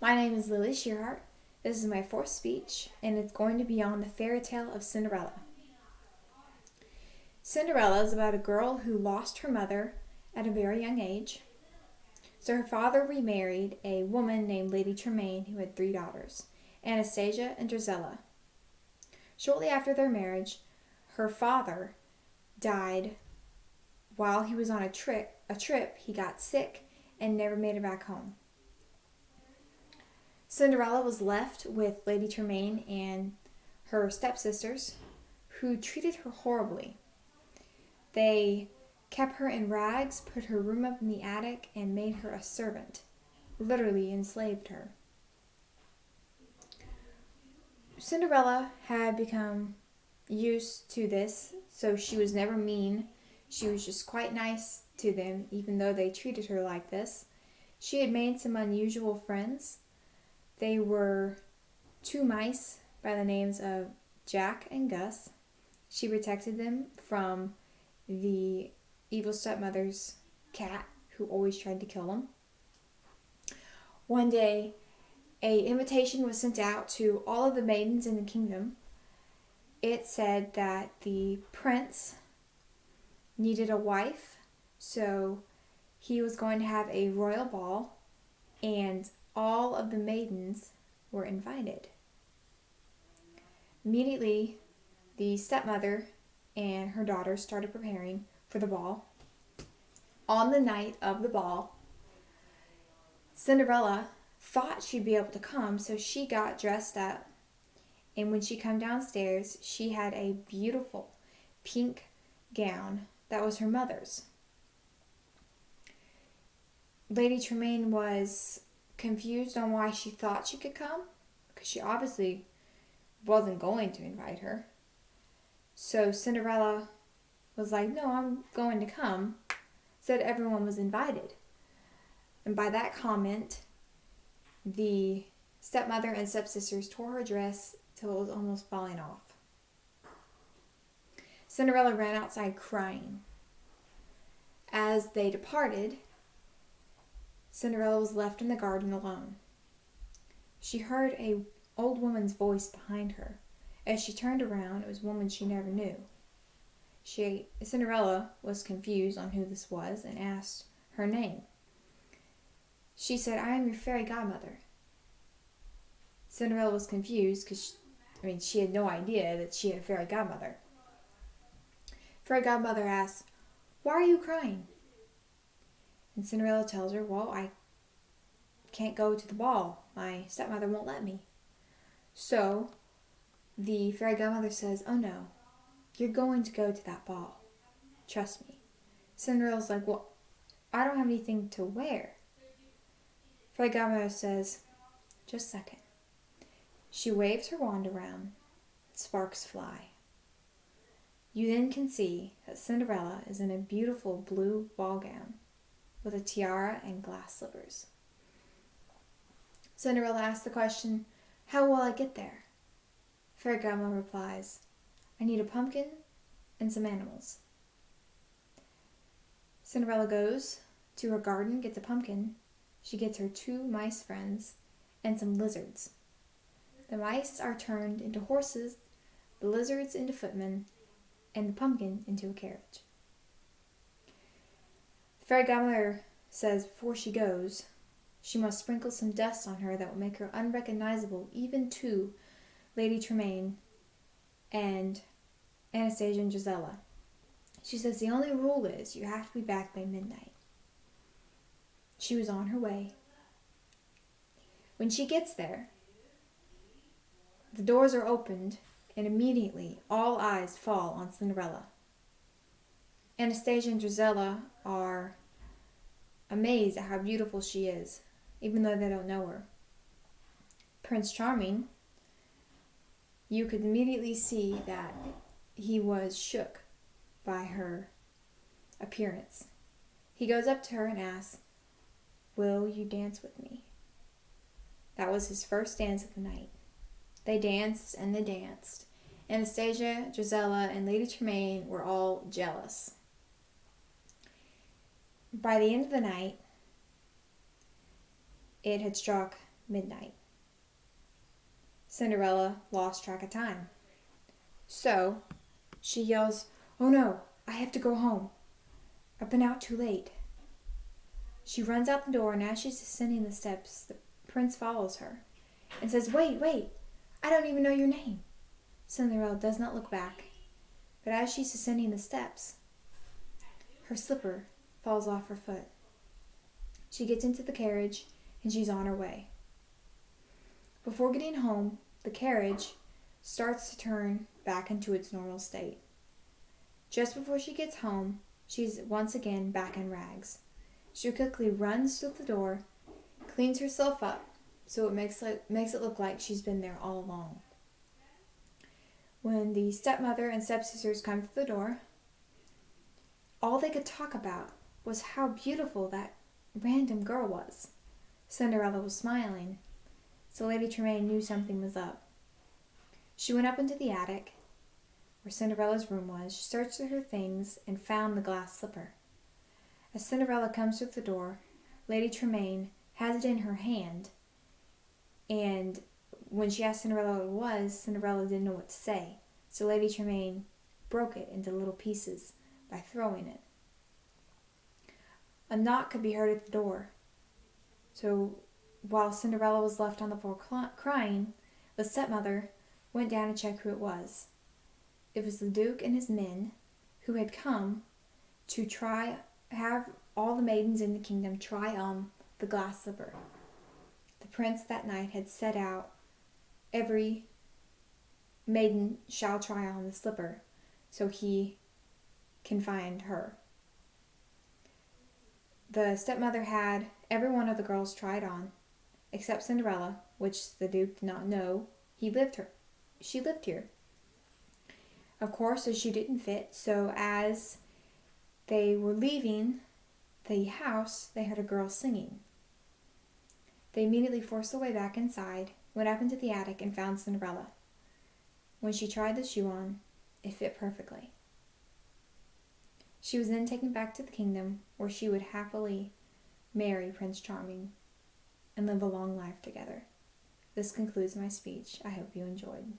My name is Lily Shearhart. This is my fourth speech, and it's going to be on the fairy tale of Cinderella. Cinderella is about a girl who lost her mother at a very young age. So her father remarried a woman named Lady Tremaine who had 3 daughters, Anastasia and Drizella. Shortly after their marriage, her father died while he was on a trip. He got sick and never made it back home. Cinderella was left with Lady Tremaine and her stepsisters, who treated her horribly. They kept her in rags, put her room up in the attic, and made her a servant. Literally enslaved her. Cinderella had become used to this, so she was never mean. She was just quite nice to them, even though they treated her like this. She had made some unusual friends. They were 2 mice by the names of Jack and Gus. She protected them from the evil stepmother's cat, who always tried to kill them. One day, an invitation was sent out to all of the maidens in the kingdom. It said that the prince needed a wife, so he was going to have a royal ball, and all of the maidens were invited. Immediately, the stepmother and her daughters started preparing for the ball. On the night of the ball, Cinderella thought she'd be able to come, so she got dressed up. And when she came downstairs, she had a beautiful pink gown that was her mother's. Lady Tremaine was confused on why she thought she could come, because she obviously wasn't going to invite her. So Cinderella was like, "No, I'm going to come," said everyone was invited. And by that comment, the stepmother and stepsisters tore her dress till it was almost falling off. Cinderella ran outside crying. As they departed, Cinderella was left in the garden alone. She heard an old woman's voice behind her. As she turned around, it was a woman she never knew. Cinderella was confused on who this was and asked her name. She said, "I am your fairy godmother." Cinderella was confused because she had no idea that she had a fairy godmother. Fairy godmother asked, "Why are you crying?" And Cinderella tells her, "Well, I can't go to the ball. My stepmother won't let me." So the fairy godmother says, "Oh no, you're going to go to that ball. Trust me." Cinderella's like, "Well, I don't have anything to wear." Fairy godmother says, "Just a second." She waves her wand around. Sparks fly. You then can see that Cinderella is in a beautiful blue ball gown with a tiara and glass slippers. Cinderella asks the question, "How will I get there?" Fairy godmother replies, "I need a pumpkin and some animals." Cinderella goes to her garden, gets a pumpkin. She gets her 2 mice friends and some lizards. The mice are turned into horses, the lizards into footmen, and the pumpkin into a carriage. The fairy godmother says before she goes, she must sprinkle some dust on her that will make her unrecognizable even to Lady Tremaine and Anastasia and Drizella. She says the only rule is you have to be back by midnight. She was on her way. When she gets there, the doors are opened, and immediately all eyes fall on Cinderella. Anastasia and Drizella are amazed at how beautiful she is, even though they don't know her. Prince Charming, you could immediately see that he was shook by her appearance. He goes up to her and asks, "Will you dance with me?" That was his first dance of the night. They danced and they danced. Anastasia, Drizella, and Lady Tremaine were all jealous. By the end of the night, it had struck midnight. Cinderella lost track of time. So she yells, "Oh no, I have to go home. I've been out too late." She runs out the door, and as she's ascending the steps, the prince follows her and says, "Wait, wait, I don't even know your name." Cinderella does not look back, but as she's ascending the steps, her slipper falls off her foot. She gets into the carriage, and she's on her way. Before getting home, the carriage starts to turn back into its normal state. Just before she gets home, she's once again back in rags. She quickly runs to the door, cleans herself up so it makes it look like she's been there all along. When the stepmother and stepsisters come to the door, all they could talk about was how beautiful that random girl was. Cinderella was smiling, so Lady Tremaine knew something was up. She went up into the attic, where Cinderella's room was. She searched through her things and found the glass slipper. As Cinderella comes through the door, Lady Tremaine has it in her hand, and when she asked Cinderella what it was, Cinderella didn't know what to say, so Lady Tremaine broke it into little pieces by throwing it. A knock could be heard at the door, so while Cinderella was left on the floor crying, the stepmother went down to check who it was. It was the Duke and his men, who had come to have all the maidens in the kingdom try on the glass slipper. The prince that night had set out, "Every maiden shall try on the slipper, so he can find her." The stepmother had every one of the girls tried on, except Cinderella, which the Duke did not know she lived here. Of course, she didn't fit, so as they were leaving the house, they heard a girl singing. They immediately forced their way back inside, went up into the attic, and found Cinderella. When she tried the shoe on, it fit perfectly. She was then taken back to the kingdom, where she would happily marry Prince Charming and live a long life together. This concludes my speech. I hope you enjoyed.